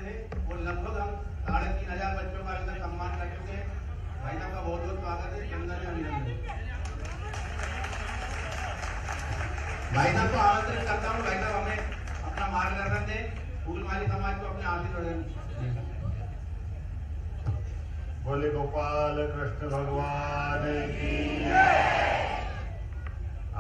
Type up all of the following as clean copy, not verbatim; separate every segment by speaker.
Speaker 1: रहे और लगभग हम 3,500 बच्चों का अभी तक सम्मान कर चुके हैं। भाई साहब का बहुत बहुत स्वागत है। चंदन अभिनंदन। भाई साहब को आमंत्रित करता हूँ, भाई साहब हमें अपना मार्गदर्शन दें, फूलमाली समाज को अपने आशीर्वाद दें।
Speaker 2: बोले गोपाल कृष्ण भगवान की।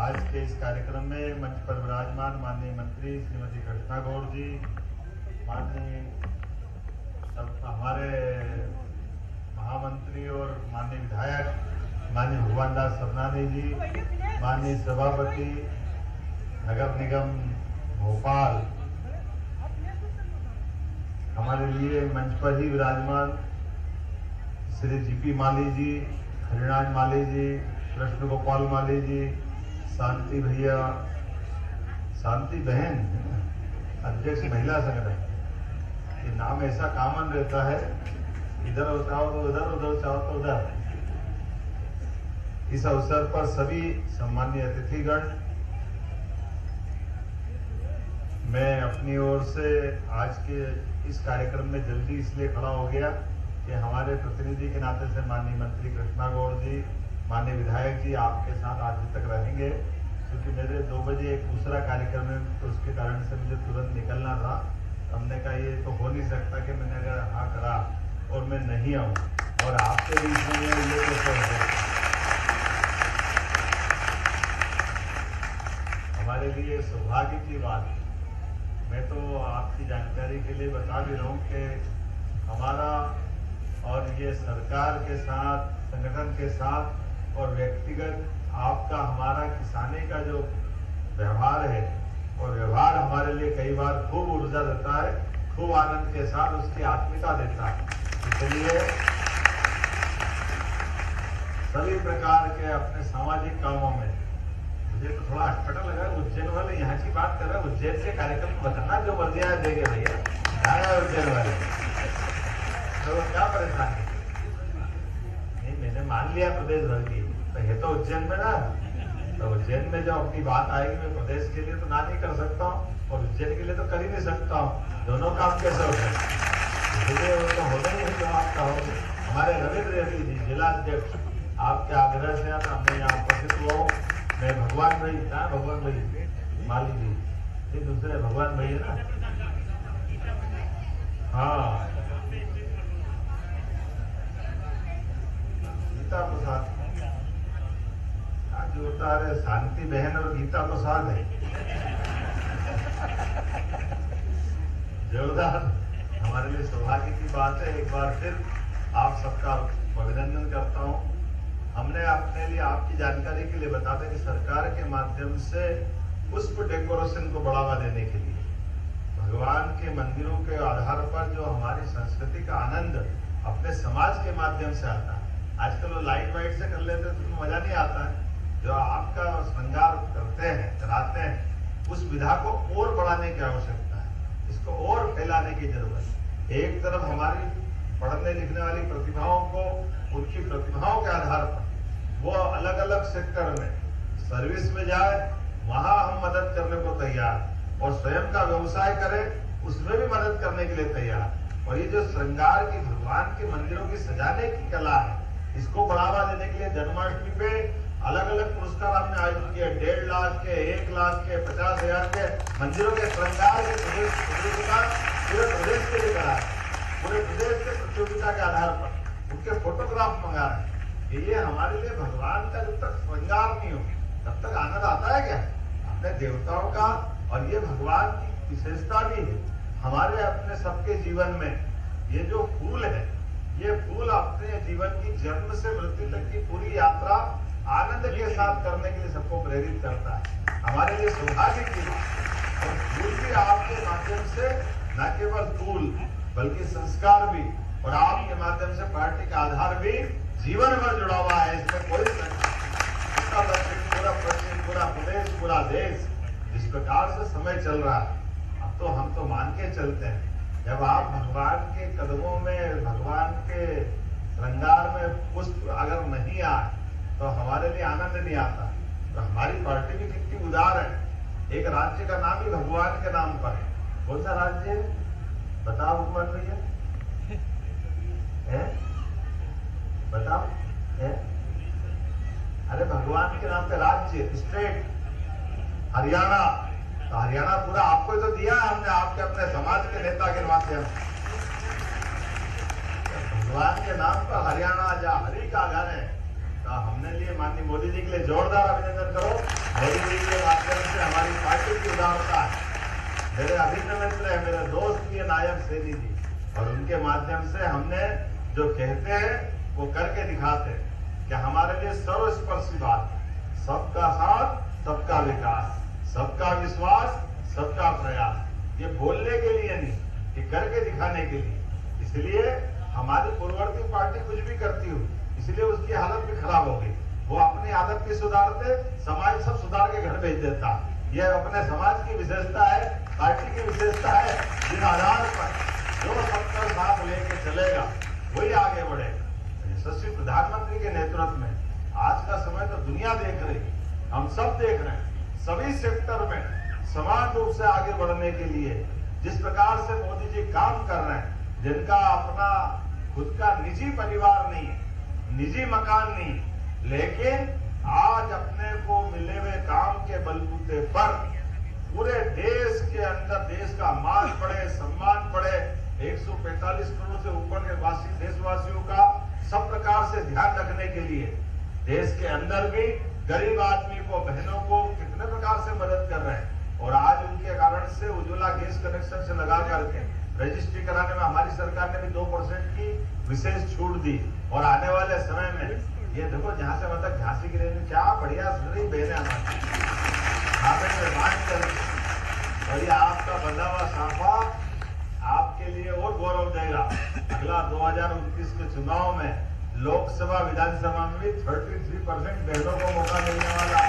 Speaker 2: आज के इस कार्यक्रम में मंच पर विराजमान माननीय मंत्री श्रीमती कृष्णा गौड़ जी, माननीय हमारे महामंत्री और माननीय विधायक माननीय भगवान दास सरनानी जी, माननीय सभापति नगर निगम भोपाल, हमारे लिए मंच पर ही विराजमान श्री जीपी माली जी, हरिनाथ माली जी, कृष्ण गोपाल माली जी, शांति भैया, शांति बहन अध्यक्ष महिला संगठन, ये नाम ऐसा कॉमन रहता है, इधर चाहो तो उधर, उधर चाहो तो उधर। इस अवसर पर सभी सम्मानीय अतिथिगण, मैं अपनी ओर से आज के इस कार्यक्रम में जल्दी इसलिए खड़ा हो गया कि हमारे प्रतिनिधि के नाते से माननीय मंत्री कृष्णा गौड़ जी, माननीय विधायक जी आपके साथ आज तक रहेंगे, क्योंकि मेरे 2 बजे एक दूसरा कार्यक्रम है, तो उसके कारण से मुझे तुरंत निकलना था। हमने कहा ये तो हो नहीं सकता कि मैंने अगर हाँ करा और मैं नहीं आऊँ और आपके बीच में ये तो हमारे लिए सौभाग्य की बात है। मैं तो आपकी जानकारी के लिए बता भी रहा हूँ कि हमारा और ये सरकार के साथ, संगठन के साथ और व्यक्तिगत आपका हमारा किसानी का जो व्यवहार है, और व्यवहार हमारे लिए कई बार खूब ऊर्जा देता है, खूब आनंद के साथ उसकी आत्मीयता देता है। इसलिए सभी प्रकार के अपने सामाजिक कामों में मुझे तो थोड़ा अटपटा लगा। उज्जैन वाले यहाँ की बात कर रहे हैं, उज्जैन के कार्यक्रम में बताना जो मर्जी आए देंगे भैया, आया उज्जैन वाले तो क्या परेशानी। नहीं, मैंने मान लिया प्रदेश भर की, तो ये तो उज्जैन में ना, तो उज्जैन में जो अपनी बात आएगी मैं प्रदेश के लिए तो ना नहीं कर सकता हूँ और उज्जैन के लिए तो कर ही नहीं सकता हूँ। दोनों काम कैसे हो गए, इसलिए वो तो होना ही है जो आप कहोगे। हमारे रविंद्र रेड्डी जी जिला अध्यक्ष, आपके आग्रह से हमने यहाँ उपस्थित हुआ हूँ। मैं भगवान भाई, क्या भगवान भाई माली जी, ये दूसरे भगवान भाई है ना, हाँ गीता प्रसाद, जो होता है शांति बहन और गीता प्रसाद है जोरदार। हमारे लिए सौभाग्य की बात है। एक बार फिर आप सबका अभिनंदन करता हूँ। हमने अपने लिए आपकी जानकारी के लिए बता दें कि सरकार के माध्यम से पुष्प डेकोरेशन को बढ़ावा देने के लिए भगवान के मंदिरों के आधार पर जो हमारी संस्कृति का आनंद अपने समाज के माध्यम से आता है, आजकल वो लाइट वाइट से कर लेते तो मजा नहीं आता है। जो आपका श्रृंगार करते हैं, कराते हैं, उस विधा को और बढ़ाने की आवश्यकता है, इसको और फैलाने की जरूरत है। एक तरफ हमारी पढ़ने लिखने वाली प्रतिभाओं को उनकी प्रतिभाओं के आधार पर वो अलग अलग सेक्टर में सर्विस में जाए, वहां हम मदद करने को तैयार, और स्वयं का व्यवसाय करें उसमें भी मदद करने के लिए तैयार। और ये जो श्रृंगार की भगवान के मंदिरों की सजाने की कला है, इसको बढ़ावा देने के लिए जन्माष्टमी पे अलग अलग पुरस्कार हमने आयोजित किए। 1.5 लाख के, 1 लाख के, 50,000 के मंदिरों के श्रृंगार के प्रतियोगिता पूरे प्रदेश के लिए करा है। पूरे प्रदेश के प्रतियोगिता के आधार पर उनके फोटोग्राफ मंगा रहे हैं। ये हमारे लिए भगवान का जब तक श्रृंगार नहीं हो तब तक आनंद आता है क्या अपने देवताओं का। और ये भगवान की विशेषता भी है हमारे अपने सबके जीवन में। ये जो फूल है, ये फूल अपने जीवन की जन्म से मृत्यु तक की पूरी यात्रा आनंद के साथ करने के लिए सबको प्रेरित करता है। हमारे लिए सौभाग्य की बात। और फूल भी आपके माध्यम से न केवल फूल बल्कि संस्कार भी, और आपके माध्यम से पार्टी का आधार भी जीवन भर जुड़ा हुआ है, इसमें कोई पूरा दक्षिण, पूरा प्रदेश, पूरा देश जिस प्रकार से समय चल रहा है, अब तो हम तो मान के चलते हैं। जब आप भगवान के कदमों में, भगवान के श्रृंगार में पुष्प अगर नहीं आए तो हमारे लिए आनंद नहीं आता। तो हमारी पार्टी भी कितनी उदार है। एक राज्य का नाम ही भगवान के नाम पर है। कौन सा राज्य है? बताओ भगवान भैया, है बताओ है? अरे भगवान के नाम पे राज्य, स्टेट हरियाणा, तो हरियाणा पूरा आपको ही तो दिया है हमने, आपके अपने समाज के नेता के माध्यम से। भगवान के नाम पर हरियाणा जा हरि का घर है, तो हमने लिए माननीय मोदी जी के लिए जोरदार अभिनंदन करो। मोदी जी के माध्यम से हमारी पार्टी की उदारता है। मेरे अभिन्न मित्र है, मेरे दोस्त भी है नायब सेनी जी, और उनके माध्यम से हमने जो कहते हैं वो करके दिखाते हैं कि हमारे लिए सर्वस्पर्शी बात, सबका साथ सबका विकास, सबका विश्वास सबका प्रयास, ये बोलने के लिए नहीं, ये करके दिखाने के लिए। इसलिए हमारी पूर्ववर्ती पार्टी कुछ भी करती हो, इसलिए उसकी हालत भी खराब हो गई। वो अपनी आदत भी सुधारते, समाज सब सुधार के घर भेज देता। यह अपने समाज की विशेषता है, पार्टी की विशेषता है, जिस आधार पर जो सबका साथ लेके चलेगा वही आगे बढ़ेगा। यशस्वी प्रधानमंत्री के नेतृत्व में आज का समय तो दुनिया देख रही, हम सब देख रहे हैं, सभी सेक्टर में समान रूप से आगे बढ़ने के लिए जिस प्रकार से मोदी जी काम कर रहे हैं, जिनका अपना खुद का निजी परिवार नहीं है, निजी मकान नहीं, लेकिन आज अपने को मिले हुए काम के बलबूते पर पूरे देश के अंदर देश का मान बढ़े, सम्मान बढ़े, 145 करोड़ से ऊपर के देशवासियों का सब प्रकार से ध्यान रखने के लिए देश के अंदर भी गरीब आदमी को, बहनों को कितने प्रकार से मदद कर रहे हैं। और आज उनके कारण से उज्ज्वला गैस कनेक्शन से लगा करके रजिस्ट्री कराने में हमारी सरकार ने भी 2% की विशेष छूट दी। और आने वाले समय में ये देखो, जहां से मतलब झांसी की रेंज में क्या बढ़िया सुधरी बहने हमारे निर्माण कर, और ये आपका बंधा हुआ साफा आपके लिए और गौरव देगा। अगला 2029 के चुनाव में लोकसभा विधानसभा में भी 33% बहनों को मौका मिलने वाला।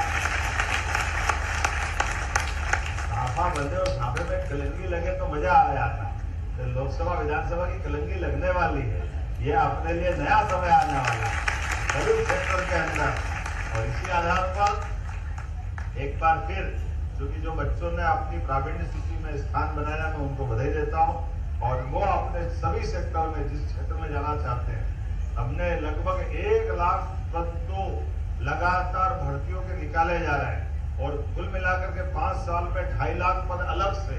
Speaker 2: साफा बंधे और साफे में कलंगी लगे तो मजा आ जाता। तो लोकसभा विधानसभा की कलंगी लगने वाली है, ये अपने लिए नया समय आने वाला है सभी सेक्टर के अंदर। और इसी आधार पर एक बार फिर, क्योंकि जो बच्चों ने अपनी प्रावीण्य सूची में स्थान बनाया, मैं उनको बधाई देता हूँ। और वो अपने सभी सेक्टर में जिस क्षेत्र में जाना चाहते हैं, हमने लगभग 1 लाख पद तो लगातार भर्तियों के निकाले जा रहे हैं। और कुल मिलाकर के 5 साल में 2.5 लाख पद अलग से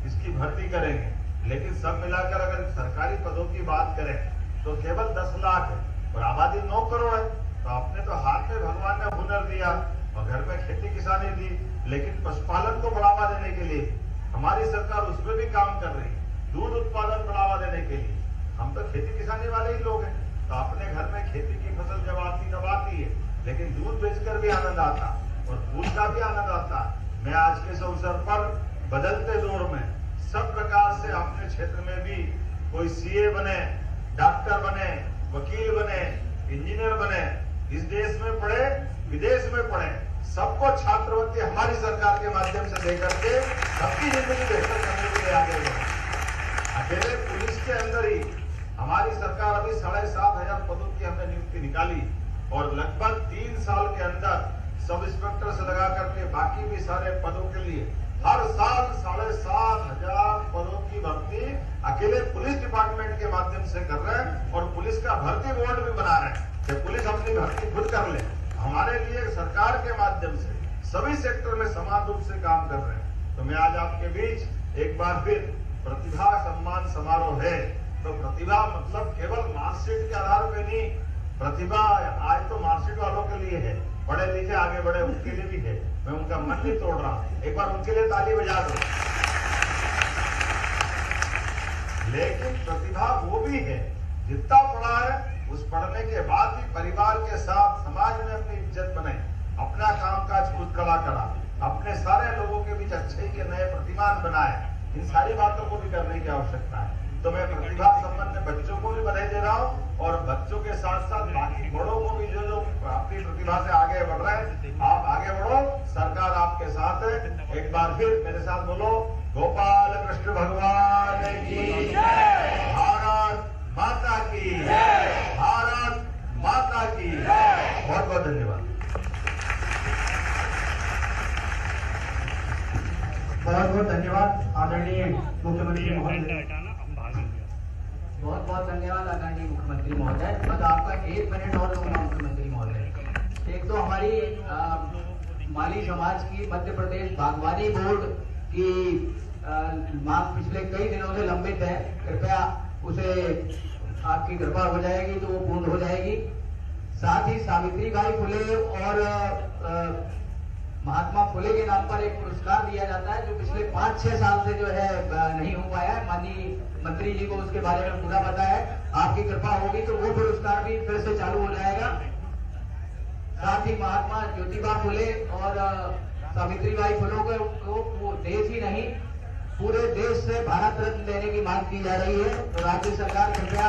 Speaker 2: इसकी भर्ती करेंगे। लेकिन सब मिलाकर अगर सरकारी पदों की बात करें तो केवल 10 लाख है, और आबादी 9 करोड़ है। तो अपने तो हाथ में भगवान ने हुनर दिया और घर में खेती किसानी दी, लेकिन पशुपालन को बढ़ावा देने के लिए हमारी सरकार उसमें भी काम कर रही है। दूध उत्पादन बढ़ावा देने के लिए हम तो खेती किसानी वाले ही लोग हैं, तो अपने घर में खेती की फसल जब आती तब आती है, लेकिन दूध बेचकर भी आनंद आता और फूल का भी आनंद आता। मैं आज के इस अवसर पर बदलते दौर में सब प्रकार से अपने क्षेत्र में भी कोई सीए बने, डॉक्टर बने, वकील बने, इंजीनियर बने, इस देश में पढ़े, विदेश में पढ़े, सबको छात्रवृत्ति हमारी सरकार के माध्यम से देकर के सबकी जिंदगी बेहतर करने के लिए आगे बढ़े। अकेले पुलिस के अंदर ही हमारी सरकार अभी 7,500 पदों की हमने नियुक्ति निकाली, और लगभग 3 साल के अंदर सब इंस्पेक्टर से लगा करके बाकी भी सारे पदों के लिए हर साल 7,500 पदों की भर्ती अकेले पुलिस डिपार्टमेंट के माध्यम से कर रहे हैं। और पुलिस का भर्ती बोर्ड भी बना रहे हैं कि पुलिस अपनी भर्ती खुद कर ले। हमारे लिए सरकार के माध्यम से सभी सेक्टर में समान रूप से काम कर रहे हैं। तो मैं आज आपके बीच एक बार फिर प्रतिभा सम्मान समारोह है, तो प्रतिभा मतलब केवल मार्कशीट के आधार पे नहीं, प्रतिभा आज तो मार्कशीट वालों के लिए है, पढ़े लिखे आगे बढ़े उनके लिए भी है। मैं उनका मन नहीं तोड़ रहा, एक बार उनके लिए ताली बजा दो। लेकिन प्रतिभा वो भी है जितना पढ़ा है, उस पढ़ने के बाद भी परिवार के साथ समाज में अपनी इज्जत बनाए, अपना कामकाज खुद खड़ा करा, अपने सारे लोगों के बीच अच्छे के नए प्रतिमान बनाए। इन सारी बातों को भी करने की आवश्यकता है। तो मैं प्रतिभा संपन्न बच्चों को भी बधाई दे रहा हूँ, और बच्चों के साथ साथ बाकी बड़ों को भी जो अपनी प्रतिभा से आगे बढ़ रहे हैं, आप आगे बढ़ो, सरकार आपके साथ है। एक बार फिर मेरे साथ बोलो, गोपाल कृष्ण भगवान की जय, भारत माता की जय, भारत माता की जय। बहुत बहुत धन्यवाद।
Speaker 3: बहुत बहुत धन्यवाद आदरणीय मुख्यमंत्री महोदय। बहुत बहुत धन्यवाद आदरणीय मुख्यमंत्री महोदय। बस आपका 1 मिनट और दूंगा मुख्यमंत्री महोदय। एक तो हमारी माली समाज की मध्य प्रदेश बागवानी बोर्ड की मांग पिछले कई दिनों से लंबित है, कृपया उसे आपकी कृपा हो जाएगी तो वो पूर्ण हो जाएगी। साथ ही सावित्रीबाई फुले और महात्मा फुले के नाम पर एक पुरस्कार दिया जाता है जो पिछले 5-6 साल से जो है नहीं हो पाया है। माननीय मंत्री जी को उसके बारे में पूरा पता है। आपकी कृपा होगी तो वो पुरस्कार भी फिर से चालू हो जाएगा। साथ ही महात्मा ज्योतिबा फुले और सावित्रीबाई फुले को देश ही नहीं पूरे देश से भारत रत्न देने की मांग की जा रही है। तो राज्य सरकार कृपया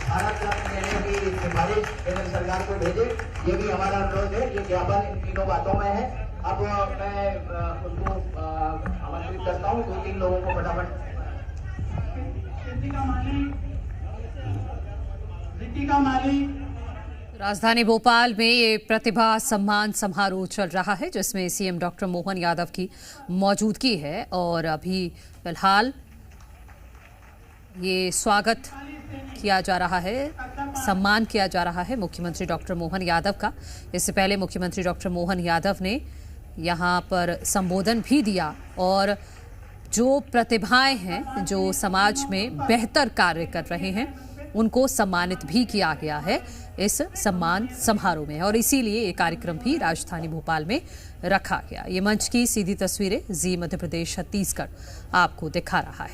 Speaker 3: भारत रत्न देने की सिफारिश केंद्र सरकार को भेजे, ये भी हमारा अनुरोध है। ये ज्ञापन इन तीनों बातों में है। अब मैं उनको आमंत्रित करता हूँ 2-3 लोगों को फटाफट।
Speaker 4: रितिका माली।
Speaker 5: राजधानी भोपाल में ये प्रतिभा सम्मान समारोह चल रहा है जिसमें सीएम डॉक्टर मोहन यादव की मौजूदगी है और अभी फिलहाल ये स्वागत किया जा रहा है, सम्मान किया जा रहा है मुख्यमंत्री डॉक्टर मोहन यादव का। इससे पहले मुख्यमंत्री डॉक्टर मोहन यादव ने यहाँ पर संबोधन भी दिया और जो प्रतिभाएं हैं जो समाज में बेहतर कार्य कर रहे हैं उनको सम्मानित भी किया गया है इस सम्मान समारोह में और इसीलिए ये कार्यक्रम भी राजधानी भोपाल में रखा गया। ये मंच की सीधी तस्वीरें जी मध्य प्रदेश छत्तीसगढ़ आपको दिखा रहा है।